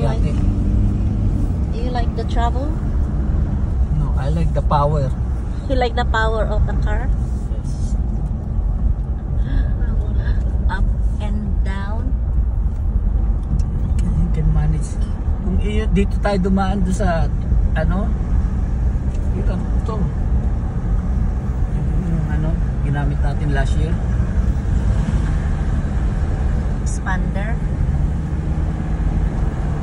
yate. Do you like the travel? No, I like the power. You like the power of the car? Yes. Up and down. You can manage. Kung dito tayo dumaan doon sa ano, ito, yung ano, ginamit natin last year. Expander.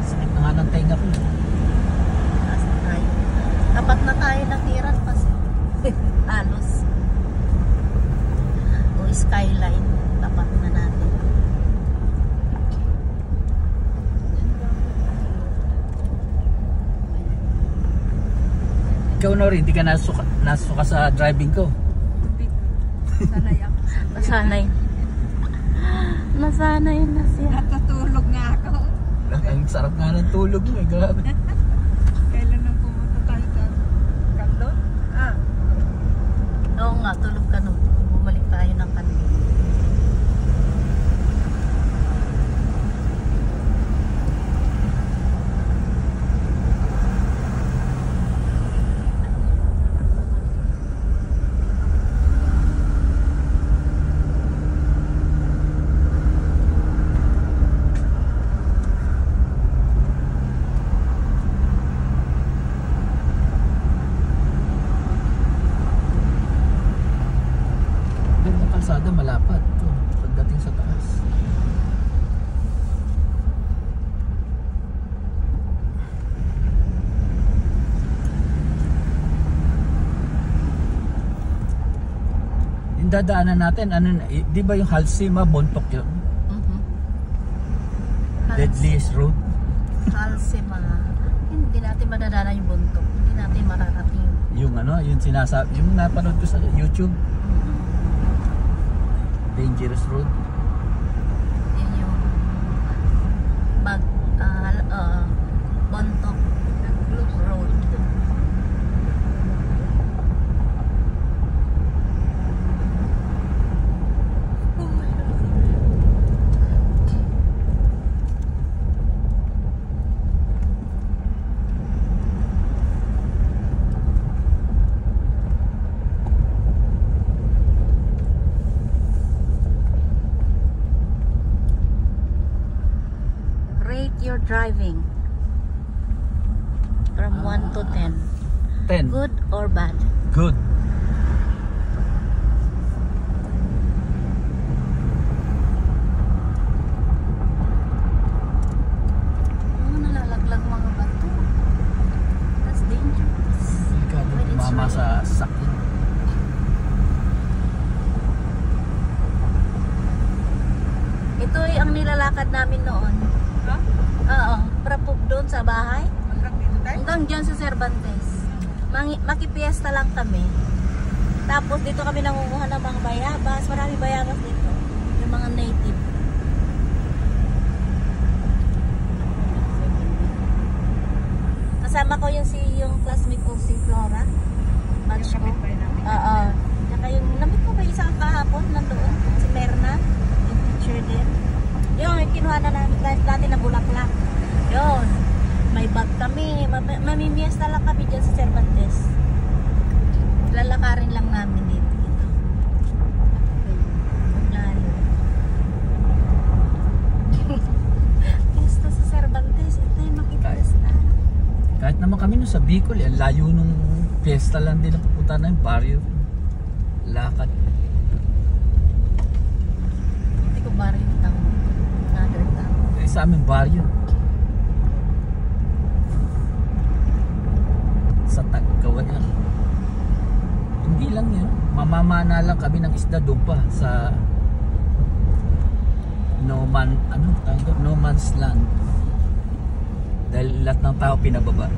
Sakit na nga ng tenga ko. Taas na tayo. Tapat na tayo ng Hiran kasi. Halos. O skyline. Tapat na natin. Ikaw, Nori, hindi ka nasuka sa driving ko. Sanay ako. Nasanay. Nasanay na siya. Natutulog nga ako. Ang sarap nga ng tulog mo, grabe. Kailan nang pumunta tayo sa Kandon? Oo nga, tulog ka nung bumalik tayo ng kanila. Kalsada malapad to pagdating sa taas. Yung dadaanan natin, ano, di ba yung Halsima, Bontok yun? Deadliest road. Halsima. Hindi natin madadaanan yung Bontok. Hindi natin mararating. Yung ano, yung sinasabi, yung napanood ko sa YouTube. Dangerous road. Yun yung Bontok Road. Rate your driving from 1 to 10. 10. Good or bad? Good. Nalalaglag mga bato. That's dangerous. Delikado When it's tumama raining. sa sakyan. Ito ay ang nilalakad namin noon. Ha? Oo, para po doon sa bahay. Hanggang dito tayo? Hanggang dyan sa Cervantes. Makipiesta lang kami. Tapos dito kami nangunguha ng mga bayabas. Marami bayabas dito. Yung mga native. Kasama ko yung classmate ko si Flora. Batch ko. Kapitbahay namin. Oo. Tsaka yung namit ko ba isang kahapon nandoon? Si Merna. Yung teacher din. Yung kinuha na namin dati na bulaklak. Yun. May bag kami. Mamimiesta lang kami dyan sa Cervantes. Lalakarin lang namin dito. Layo. Fiesta sa Cervantes. Ito yung makipiesta. Kahit naman kami no sa Bicol, ang layo nung fiesta lang din ang pupunta na yung barrio. Lakad. Hindi ko ba rin itang another town. Eh, sa amin barrio. Sa Tagkawan yan. Hindi lang yun. Mamamana lang kami ng isda doon pa sa no man's land. Dahil lahat ng tao pinababa.